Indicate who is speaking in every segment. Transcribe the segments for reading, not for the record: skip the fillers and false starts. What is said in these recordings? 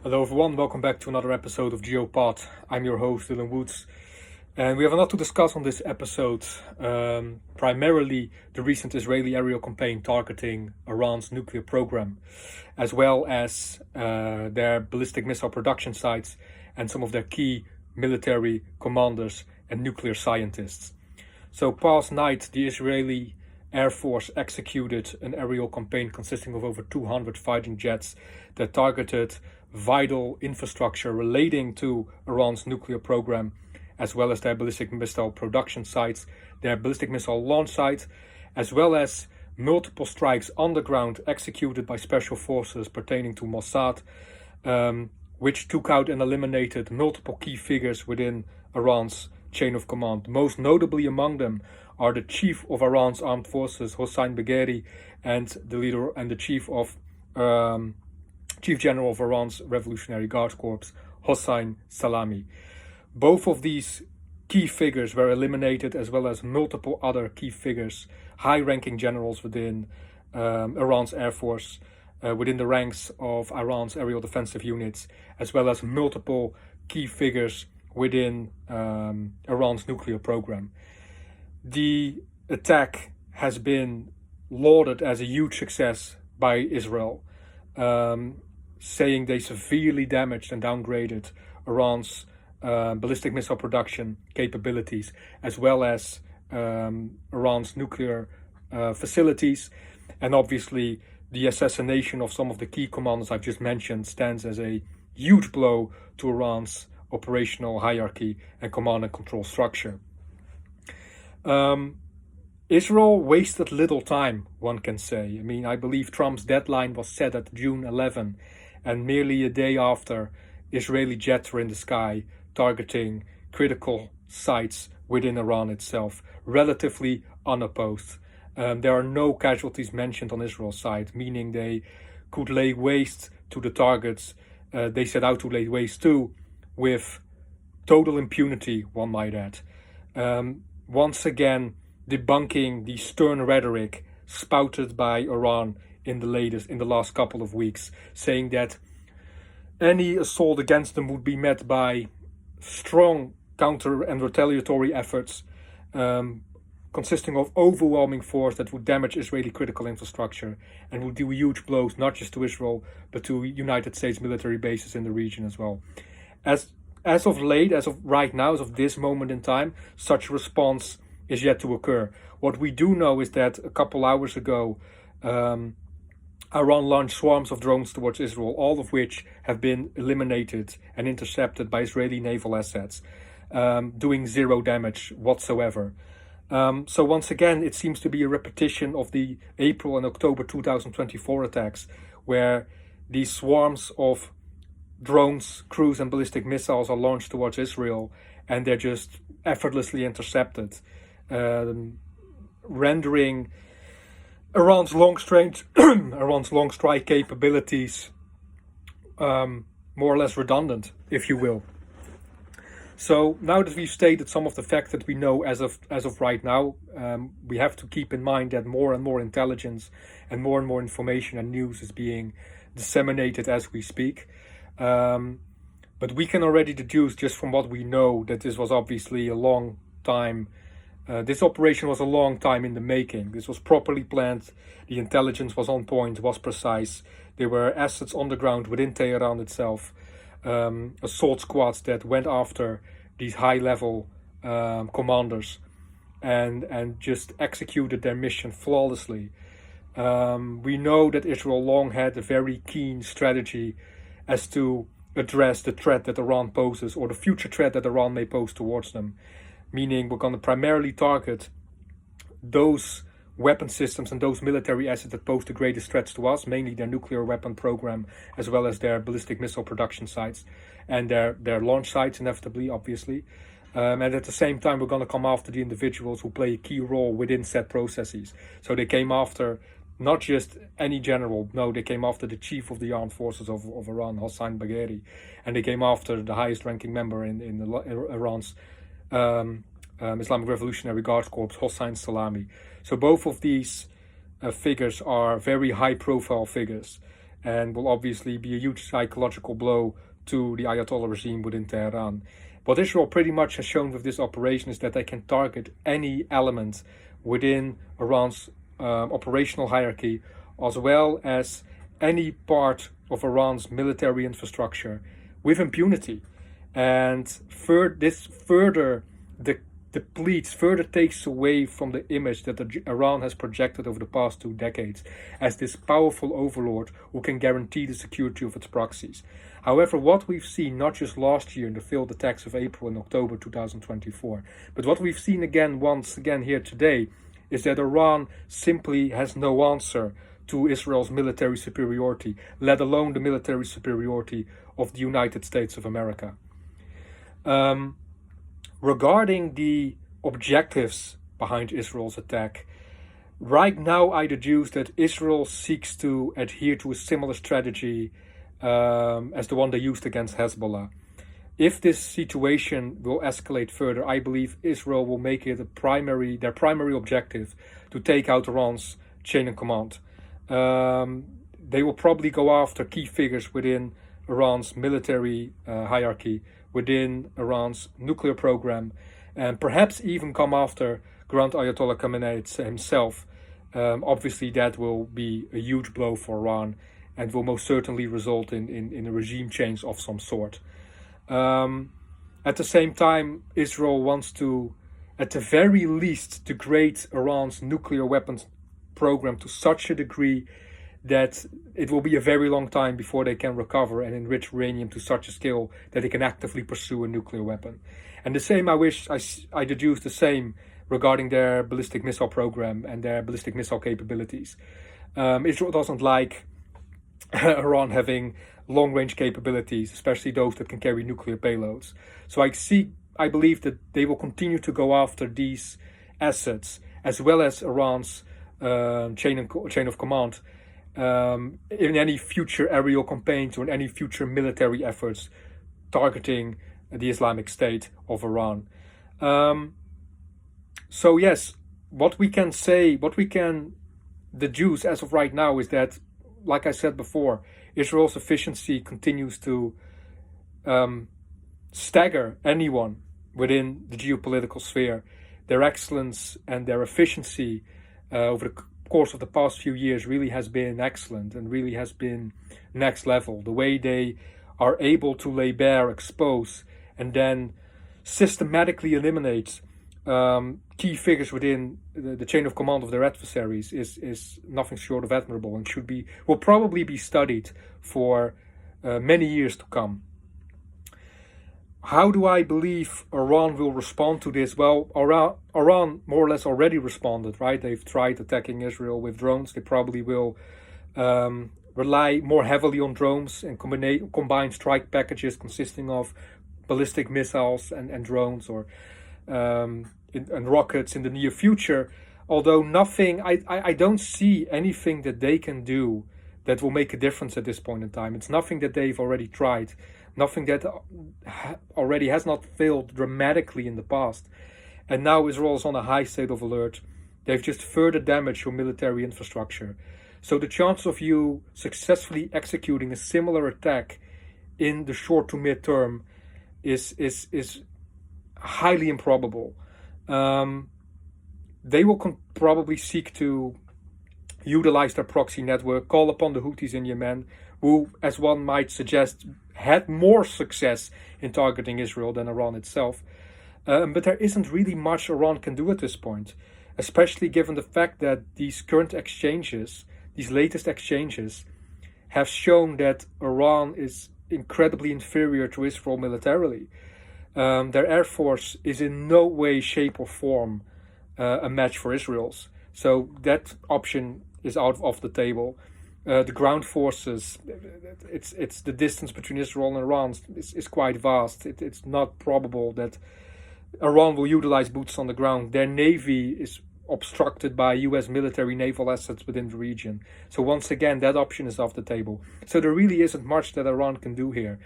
Speaker 1: Hello everyone, welcome back to another episode of GeoPod. I'm your host Dylan Woods, and we have a lot to discuss on this episode. Primarily the recent Israeli aerial campaign targeting Iran's nuclear program, as well as their ballistic missile production sites and some of their key military commanders and nuclear scientists. So past night, the Israeli Air Force executed an aerial campaign consisting of over 200 fighting jets that targeted vital infrastructure relating to Iran's nuclear program, as well as their ballistic missile production sites, their ballistic missile launch sites, as well as multiple strikes underground executed by special forces pertaining to Mossad, which took out and eliminated multiple key figures within Iran's chain of command. Most notably among them are the chief of Iran's armed forces, Hossein Bagheri, and the leader and the chief general of Iran's Revolutionary Guard Corps, Hossein Salami. Both of these key figures were eliminated, as well as multiple other key figures, high-ranking generals within Iran's Air Force, within the ranks of Iran's aerial defensive units, as well as multiple key figures within Iran's nuclear program. The attack has been lauded as a huge success by Israel, saying they severely damaged and downgraded Iran's ballistic missile production capabilities, as well as Iran's nuclear facilities. And obviously, the assassination of some of the key commanders I've just mentioned stands as a huge blow to Iran's operational hierarchy and command and control structure. Israel wasted little time, one can say. I mean, I believe Trump's deadline was set at June 11, and merely a day after, Israeli jets were in the sky targeting critical sites within Iran itself, relatively unopposed. There are no casualties mentioned on Israel's side, meaning they could lay waste to the targets they set out to lay waste to, with total impunity, one might add. Once again, debunking the stern rhetoric spouted by Iran in the last couple of weeks, saying that any assault against them would be met by strong counter and retaliatory efforts, consisting of overwhelming force that would damage Israeli critical infrastructure and would do huge blows not just to Israel but to United States military bases in the region as well. As of right now, as of this moment in time, such a response is yet to occur. What we do know is that a couple hours ago, Iran launched swarms of drones towards Israel, all of which have been eliminated and intercepted by Israeli naval assets, doing zero damage whatsoever. So once again, it seems to be a repetition of the April and October 2024 attacks, where these swarms of drones, cruise and ballistic missiles are launched towards Israel, and they're just effortlessly intercepted, rendering Iran's long strike capabilities more or less redundant, if you will. So now that we've stated some of the facts that we know as of right now, we have to keep in mind that more and more intelligence and more information and news is being disseminated as we speak. But we can already deduce just from what we know that this was obviously a long time. This operation was a long time in the making. This was properly planned. The intelligence was on point, was precise. There were assets on the ground within Tehran itself. Assault squads that went after these high-level commanders and just executed their mission flawlessly. We know that Israel long had a very keen strategy as to address the threat that Iran poses, or the future threat that Iran may pose towards them. Meaning we're going to primarily target those weapon systems and those military assets that pose the greatest threats to us, mainly their nuclear weapon program, as well as their ballistic missile production sites and their launch sites, inevitably, obviously. And at the same time, we're going to come after the individuals who play a key role within said processes. So they came after not just any general, no, they came after the chief of the armed forces of Iran, Hossein Bagheri, and they came after the highest ranking member in Iran's Islamic Revolutionary Guard Corps, Hossein Salami. So both of these figures are very high profile figures, and will obviously be a huge psychological blow to the Ayatollah regime within Tehran. What Israel pretty much has shown with this operation is that they can target any element within Iran's operational hierarchy, as well as any part of Iran's military infrastructure with impunity. And this further depletes, further takes away from the image that Iran has projected over the past 2 decades as this powerful overlord who can guarantee the security of its proxies. However, what we've seen, not just last year in the failed attacks of April and October 2024, but what we've seen once again here today, is that Iran simply has no answer to Israel's military superiority, let alone the military superiority of the United States of America. Regarding the objectives behind Israel's attack, right now I deduce that Israel seeks to adhere to a similar strategy as the one they used against Hezbollah. If this situation will escalate further, I believe Israel will make it their primary objective to take out Iran's chain of command. They will probably go after key figures within Iran's military hierarchy, within Iran's nuclear program, and perhaps even come after Grand Ayatollah Khamenei himself. Obviously, that will be a huge blow for Iran and will most certainly result in a regime change of some sort. At the same time, Israel wants to, at the very least, degrade Iran's nuclear weapons program to such a degree that it will be a very long time before they can recover and enrich uranium to such a scale that they can actively pursue a nuclear weapon. And the same, I deduce the same regarding their ballistic missile program and their ballistic missile capabilities. Israel doesn't like Iran having long-range capabilities, especially those that can carry nuclear payloads. So I believe that they will continue to go after these assets, as well as Iran's chain of command, in any future aerial campaigns or in any future military efforts targeting the Islamic State of Iran. So yes, what we can deduce as of right now is that, like I said before, Israel's efficiency continues to stagger anyone within the geopolitical sphere. Their excellence and their efficiency over the course of the past few years really has been excellent and really has been next level. The way they are able to lay bare, expose, and then systematically eliminate key figures within the chain of command of their adversaries is nothing short of admirable, and will probably be studied for many years to come. How do I believe Iran will respond to this? Well, Iran more or less already responded, right? They've tried attacking Israel with drones. They probably will rely more heavily on drones and combine strike packages consisting of ballistic missiles and drones or and rockets in the near future. Although I don't see anything that they can do that will make a difference at this point in time. It's nothing that they've already tried. Nothing that already has not failed dramatically in the past. And now Israel is on a high state of alert. They've just further damaged your military infrastructure. So the chance of you successfully executing a similar attack in the short to mid term is highly improbable. They will probably seek to utilize their proxy network, call upon the Houthis in Yemen, who, as one might suggest, had more success in targeting Israel than Iran itself. But there isn't really much Iran can do at this point, especially given the fact that these latest exchanges, have shown that Iran is incredibly inferior to Israel militarily. Their air force is in no way, shape, or form a match for Israel's. So that option is out of the table. The ground forces, it's the distance between Israel and Iran is quite vast. It's not probable that Iran will utilize boots on the ground. Their navy is obstructed by US military naval assets within the region. So once again, that option is off the table. So there really isn't much that Iran can do here.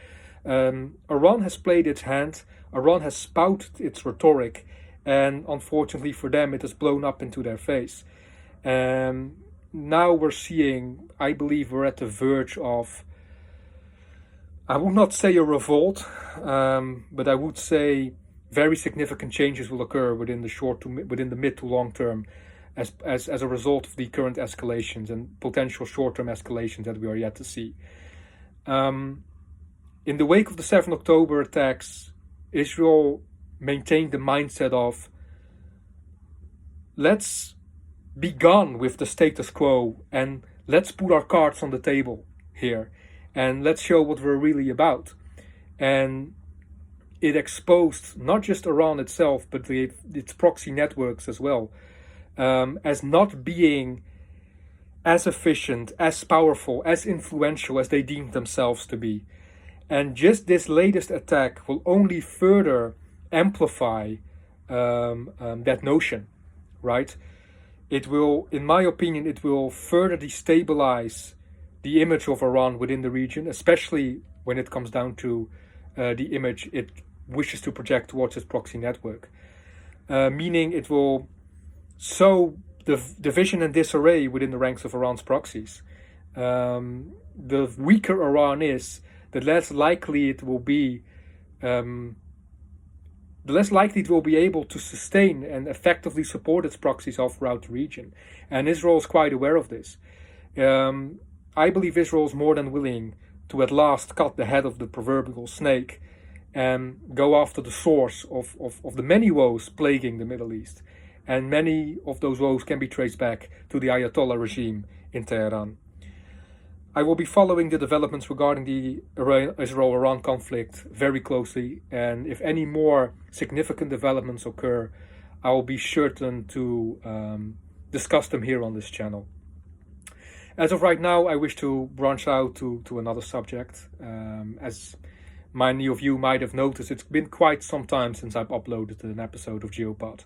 Speaker 1: Iran has played its hand. Iran has spouted its rhetoric, and unfortunately for them, it has blown up into their face. now we're seeing, I believe we're at the verge of, I would not say a revolt, but I would say very significant changes will occur within the mid to long term, as a result of the current escalations and potential short-term escalations that we are yet to see. In the wake of the 7 October attacks, Israel maintained the mindset of, let's be gone with the status quo and let's put our cards on the table here and let's show what we're really about. And it exposed not just Iran itself, but its proxy networks as well, as not being as efficient, as powerful, as influential as they deemed themselves to be. And just this latest attack will only further amplify that notion, right? It will, in my opinion, it will further destabilize the image of Iran within the region, especially when it comes down to the image it wishes to project towards its proxy network. Meaning it will sow the division and disarray within the ranks of Iran's proxies. The weaker Iran is, the less likely it will be able to sustain and effectively support its proxies all throughout the region. And Israel is quite aware of this. I believe Israel is more than willing to at last cut the head of the proverbial snake and go after the source of the many woes plaguing the Middle East. And many of those woes can be traced back to the Ayatollah regime in Tehran. I will be following the developments regarding the Israel-Iran conflict very closely, and if any more significant developments occur, I will be certain to discuss them here on this channel. As of right now, I wish to branch out to another subject. As many of you might have noticed, it's been quite some time since I've uploaded an episode of GeoPod.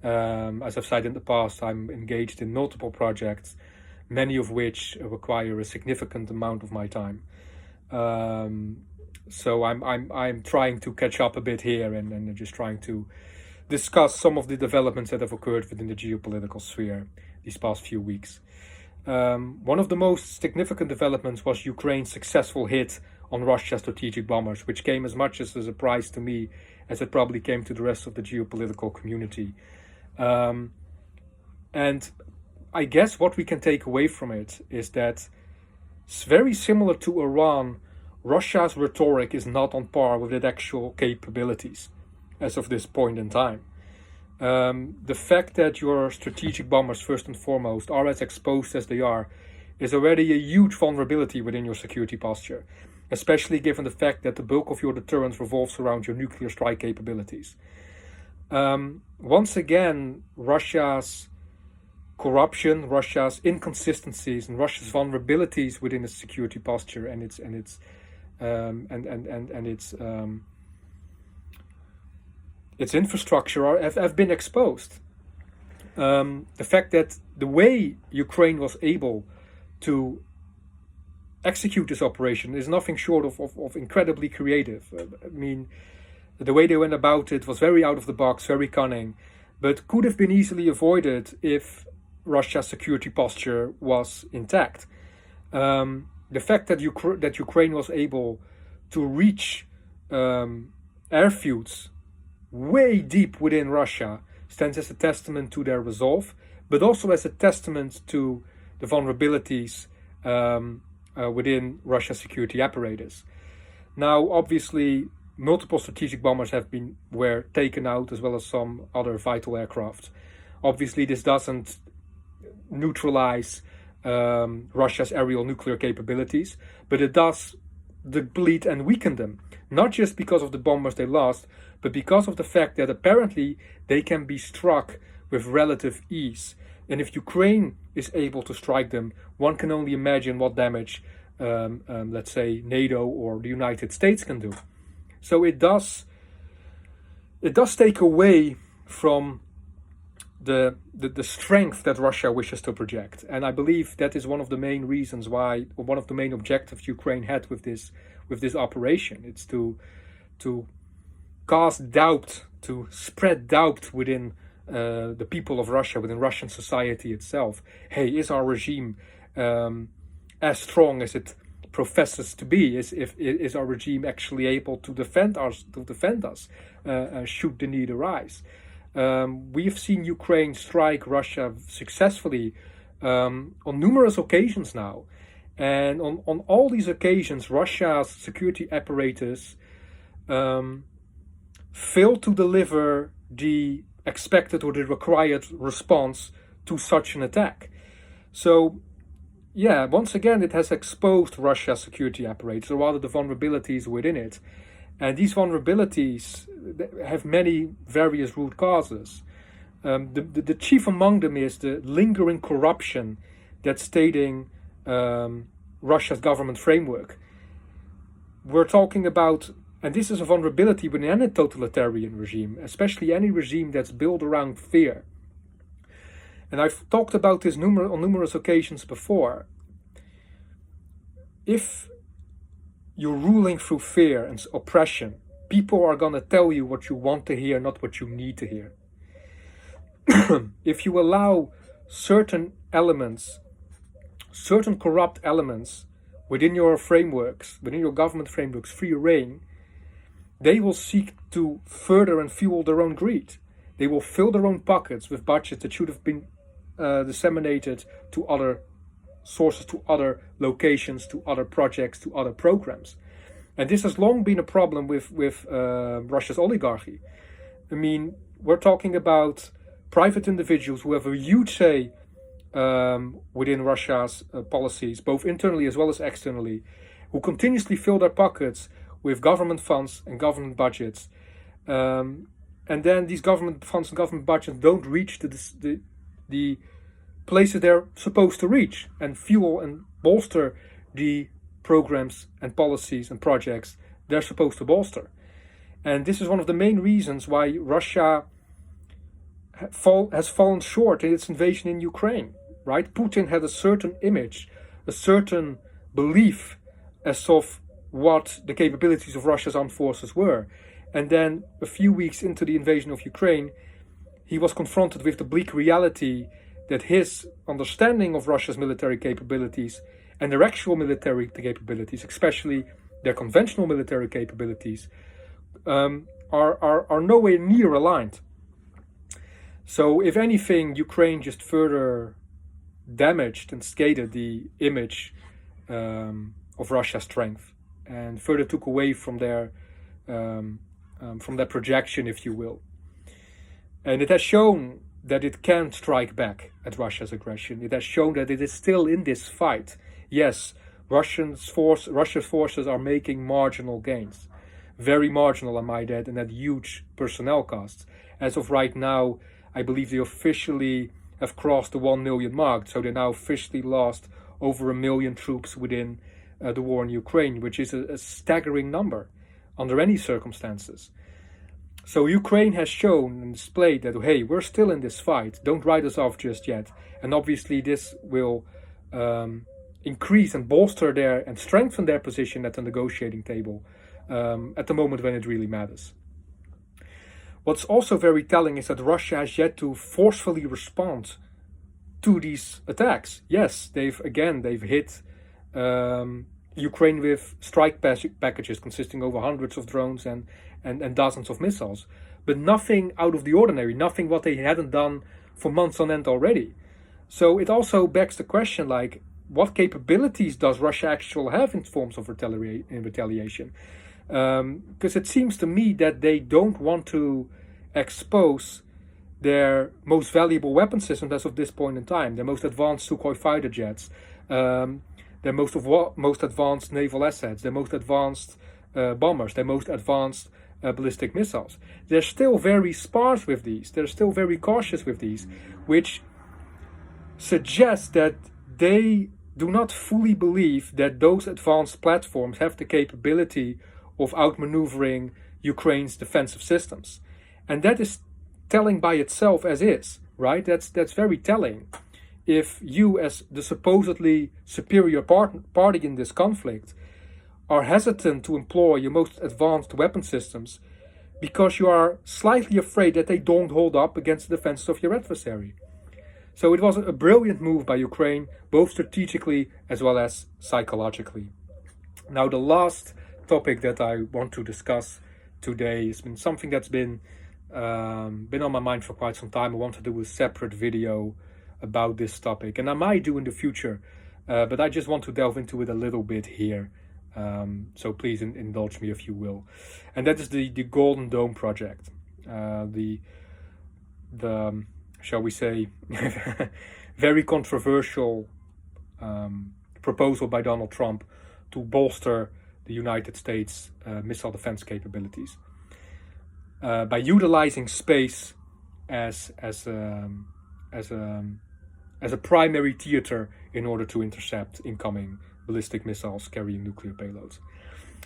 Speaker 1: As I've said in the past, I'm engaged in multiple projects, many of which require a significant amount of my time. So I'm trying to catch up a bit here and just trying to discuss some of the developments that have occurred within the geopolitical sphere these past few weeks. One of the most significant developments was Ukraine's successful hit on Russia's strategic bombers, which came as much as a surprise to me as it probably came to the rest of the geopolitical community. And I guess what we can take away from it is that it's very similar to Iran. Russia's rhetoric is not on par with its actual capabilities as of this point in time. The fact that your strategic bombers, first and foremost, are as exposed as they are is already a huge vulnerability within your security posture, especially given the fact that the bulk of your deterrence revolves around your nuclear strike capabilities. Once again, Russia's corruption, Russia's inconsistencies, and Russia's vulnerabilities within its security posture and its infrastructure have been exposed. The fact that the way Ukraine was able to execute this operation is nothing short of incredibly creative. I mean, the way they went about it was very out of the box, very cunning, but could have been easily avoided if Russia's security posture was intact. The fact that Ukraine was able to reach airfields way deep within Russia stands as a testament to their resolve, but also as a testament to the vulnerabilities within Russia's security apparatus. Now, obviously, multiple strategic bombers were taken out, as well as some other vital aircraft. Obviously, this doesn't neutralize Russia's aerial nuclear capabilities, but it does deplete and weaken them, not just because of the bombers they lost, but because of the fact that apparently they can be struck with relative ease. And if Ukraine is able to strike them, one can only imagine what damage, let's say, NATO or the United States can do. So it does take away from the strength that Russia wishes to project. And I believe that is one of the main reasons why, or one of the main objectives Ukraine had with this operation. It's to cast doubt, to spread doubt within the people of Russia, within Russian society itself. Hey, is our regime as strong as it professes to be? Is our regime actually able to defend us? Should the need arise? We've seen Ukraine strike Russia successfully on numerous occasions now, and on all these occasions, Russia's security apparatus failed to deliver the expected or the required response to such an attack. So, yeah, once again, it has exposed Russia's security apparatus, or rather the vulnerabilities within it. And these vulnerabilities have many various root causes. The chief among them is the lingering corruption that's stating Russia's government framework. We're talking about, and this is a vulnerability within any totalitarian regime, especially any regime that's built around fear. And I've talked about this on numerous occasions before. If you're ruling through fear and oppression, people are going to tell you what you want to hear, not what you need to hear. If you allow certain elements, certain corrupt elements within your frameworks, within your government frameworks, free reign, they will seek to further and fuel their own greed. They will fill their own pockets with budgets that should have been disseminated to other sources, to other locations, to other projects, to other programs. And this has long been a problem with Russia's oligarchy. I mean, we're talking about private individuals who have a huge say within Russia's policies, both internally as well as externally, who continuously fill their pockets with government funds and government budgets. And then these government funds and government budgets don't reach the places they're supposed to reach and fuel and bolster the programs and policies and projects they're supposed to bolster. And this is one of the main reasons why Russia has fallen short in its invasion in Ukraine, right? Putin had a certain image, a certain belief as of what the capabilities of Russia's armed forces were. And then a few weeks into the invasion of Ukraine, he was confronted with the bleak reality that his understanding of Russia's military capabilities and their actual military capabilities, especially their conventional military capabilities, are nowhere near aligned. So if anything, Ukraine just further damaged and skated the image of Russia's strength, and further took away from their projection, if you will. And it has shown that it can strike back at Russia's aggression. It has shown that it is still in this fight. Yes, Russia's forces are making marginal gains. Very marginal, I might add, and at huge personnel costs. As of right now, I believe they officially have crossed the 1 million mark. So they now officially lost over 1 million troops within the war in Ukraine, which is a staggering number under any circumstances. So Ukraine has shown and displayed that, hey, we're still in this fight. Don't write us off just yet. And obviously this will increase and bolster and strengthen their position at the negotiating table at the moment when it really matters. What's also very telling is that Russia has yet to forcefully respond to these attacks. Yes, they've hit Ukraine with strike packages consisting over hundreds of drones and dozens of missiles, but nothing out of the ordinary, nothing what they hadn't done for months on end already. So it also begs the question, like, what capabilities does Russia actually have in forms of retaliation? Because it seems to me that they don't want to expose their most valuable weapon systems as of this point in time, their most advanced Sukhoi fighter jets, their most advanced naval assets, their most advanced bombers, their most advanced ballistic missiles. They're still very sparse with these. They're still very cautious with these, which suggests that they do not fully believe that those advanced platforms have the capability of outmaneuvering Ukraine's defensive systems. And that is telling by itself as is, right? That's very telling. If you, as the supposedly superior party in this conflict, are hesitant to employ your most advanced weapon systems, because you are slightly afraid that they don't hold up against the defenses of your adversary. So it was a brilliant move by Ukraine, both strategically as well as psychologically. Now, the last topic that I want to discuss today has been something that's been on my mind for quite some time. I want to do a separate video about this topic, and I might do in the future, but I just want to delve into it a little bit here. So please indulge me if you will. And that is the Golden Dome project. The shall we say, very controversial proposal by Donald Trump to bolster the United States missile defense capabilities by utilizing space as a primary theater in order to intercept incoming ballistic missiles carrying nuclear payloads.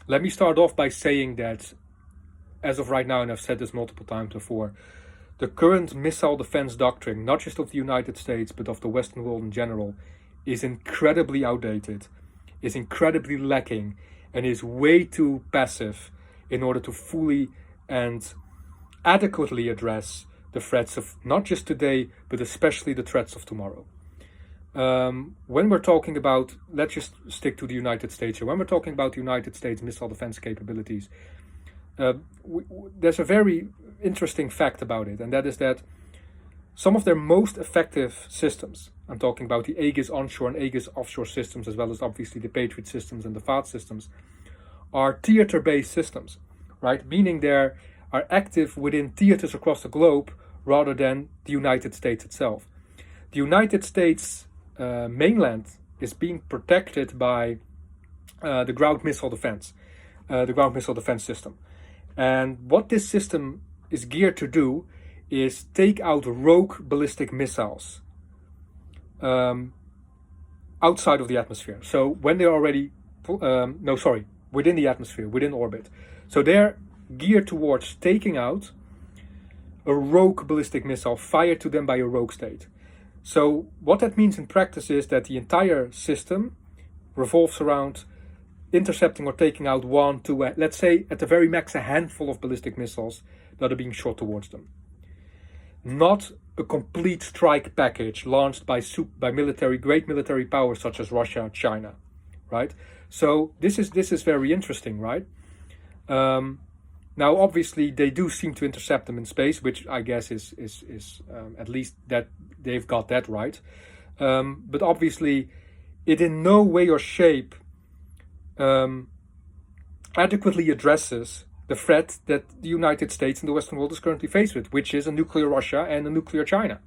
Speaker 1: Let me start off by saying that, as of right now, and I've said this multiple times before, the current missile defense doctrine, not just of the United States, but of the Western world in general, is incredibly outdated, is incredibly lacking, and is way too passive in order to fully and adequately address the threats of not just today, but especially the threats of tomorrow. When we're talking about, let's just stick to the United States here, when we're talking about the United States missile defense capabilities, there's a very interesting fact about it, and that is that some of their most effective systems, I'm talking about the Aegis onshore and Aegis offshore systems, as well as obviously the Patriot systems and the THAAD systems, are theater-based systems, right? Meaning they are active within theaters across the globe rather than the United States itself. The United States mainland is being protected by the ground missile defense system. And what this system is geared to do is take out rogue ballistic missiles outside of the atmosphere. So when they're already, within the atmosphere, within orbit. So they're geared towards taking out a rogue ballistic missile fired to them by a rogue state. So what that means in practice is that the entire system revolves around intercepting or taking out one, two, let's say at the very max a handful of ballistic missiles that are being shot towards them. Not a complete strike package launched by great military powers such as Russia, China, right? So this is very interesting, right? Now, obviously, they do seem to intercept them in space, which I guess is at least that they've got that right. But obviously, it in no way or shape adequately addresses the threat that the United States and the Western world is currently faced with, which is a nuclear Russia and a nuclear China,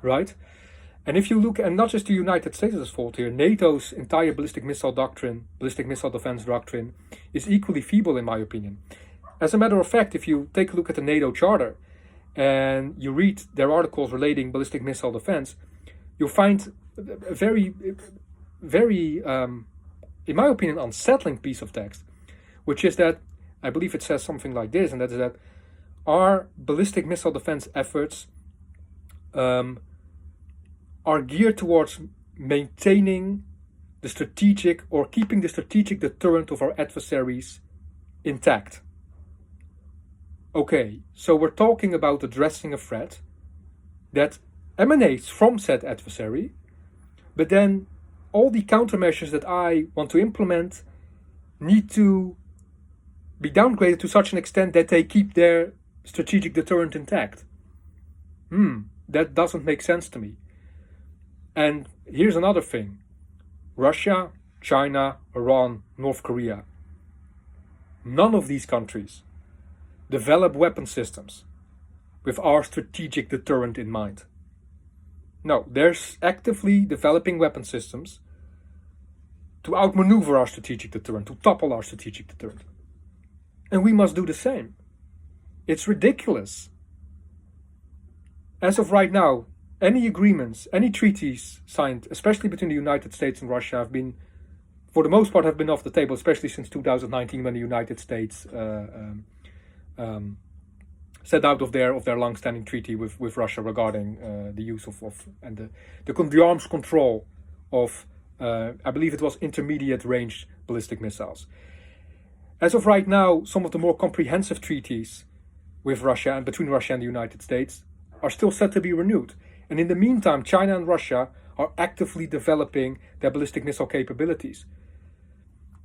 Speaker 1: right? And if you look, and not just the United States is fault here, NATO's entire ballistic missile defense doctrine, is equally feeble in my opinion. As a matter of fact, if you take a look at the NATO Charter and you read their articles relating ballistic missile defense, you'll find a very, very, in my opinion, unsettling piece of text, which is that, I believe it says something like this, and that is that our ballistic missile defense efforts are geared towards maintaining the strategic or keeping the strategic deterrent of our adversaries intact. Okay, so we're talking about addressing a threat that emanates from said adversary, but then all the countermeasures that I want to implement need to be downgraded to such an extent that they keep their strategic deterrent intact. That doesn't make sense to me. And here's another thing. Russia, China, Iran, North Korea. None of these countries develop weapon systems with our strategic deterrent in mind. No, they're actively developing weapon systems to outmaneuver our strategic deterrent, to topple our strategic deterrent. And we must do the same. It's ridiculous. As of right now, any agreements, any treaties signed, especially between the United States and Russia, have been, for the most part, have been off the table, especially since 2019 when the United States set out of their long-standing treaty with Russia regarding the use of and the arms control of, I believe it was intermediate range ballistic missiles. As of right now, some of the more comprehensive treaties with Russia and between Russia and the United States are still set to be renewed. And in the meantime, China and Russia are actively developing their ballistic missile capabilities,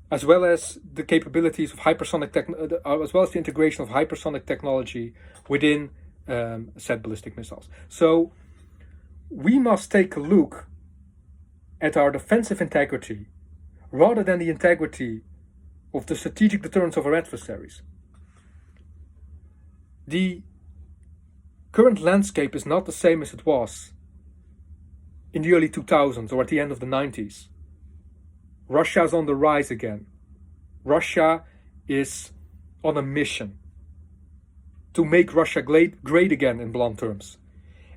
Speaker 1: as well as the capabilities of as well as the integration of hypersonic technology within said ballistic missiles. So we must take a look at our defensive integrity rather than the integrity of the strategic deterrence of our adversaries. The current landscape is not the same as it was in the early 2000s or at the end of the 90s. Russia is on the rise again. Russia is on a mission to make Russia great again in blunt terms.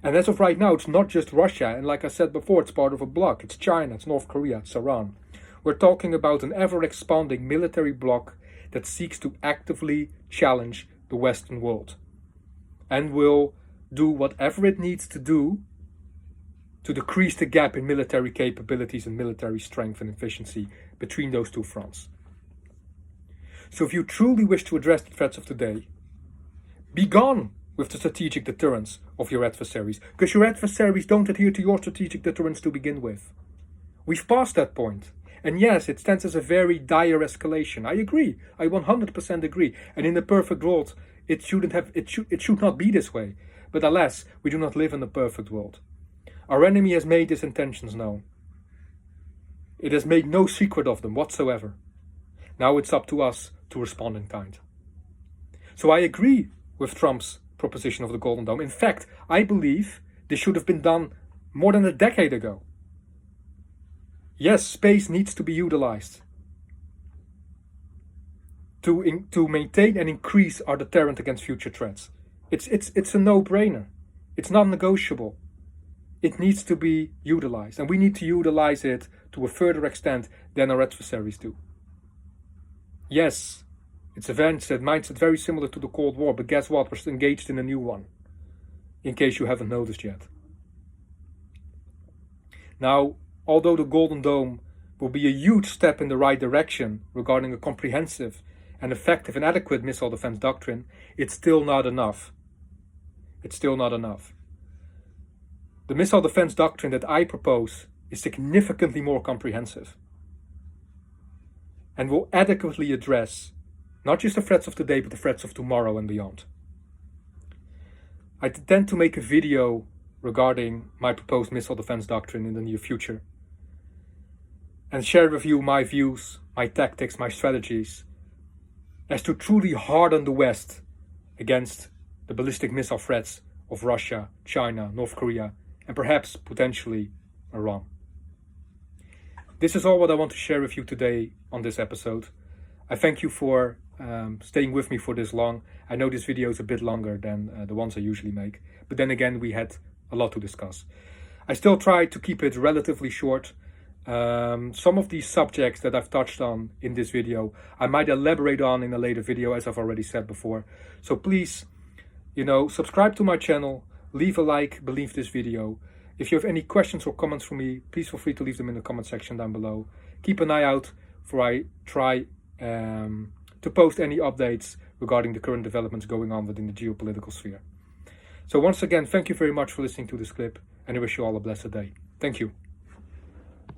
Speaker 1: And as of right now, it's not just Russia. And like I said before, it's part of a bloc. It's China, it's North Korea, it's Iran. We're talking about an ever-expanding military bloc that seeks to actively challenge the Western world and will do whatever it needs to do to decrease the gap in military capabilities and military strength and efficiency between those two fronts. So if you truly wish to address the threats of today, be gone with the strategic deterrence of your adversaries, because your adversaries don't adhere to your strategic deterrence to begin with. We've passed that point. And yes, it stands as a very dire escalation. I agree. I 100% agree. And in the perfect world, it should not be this way. But alas, we do not live in a perfect world. Our enemy has made his intentions known. It has made no secret of them whatsoever. Now it's up to us to respond in kind. So I agree with Trump's proposition of the Golden Dome. In fact, I believe this should have been done more than a decade ago. Yes, space needs to be utilized to maintain and increase our deterrent against future threats. It's a no-brainer. It's not negotiable. It needs to be utilized, and we need to utilize it to a further extent than our adversaries do. Yes, it's a mindset very similar to the Cold War, but guess what? We're engaged in a new one, in case you haven't noticed yet. Now, although the Golden Dome will be a huge step in the right direction regarding a comprehensive and effective and adequate missile defense doctrine, it's still not enough. It's still not enough. The missile defense doctrine that I propose is significantly more comprehensive and will adequately address not just the threats of today, but the threats of tomorrow and beyond. I intend to make a video regarding my proposed missile defense doctrine in the near future and share with you my views, my tactics, my strategies as to truly harden the West against the ballistic missile threats of Russia, China, North Korea, and perhaps potentially Iran. This is all what I want to share with you today on this episode. I thank you for staying with me for this long. I know this video is a bit longer than the ones I usually make, but then again, we had a lot to discuss. I still try to keep it relatively short. Some of these subjects that I've touched on in this video, I might elaborate on in a later video, as I've already said before. So please, subscribe to my channel, leave a like beneath this video. If you have any questions or comments for me, please feel free to leave them in the comment section down below. Keep an eye out for I try to post any updates regarding the current developments going on within the geopolitical sphere. So once again, thank you very much for listening to this clip, and I wish you all a blessed day. Thank you.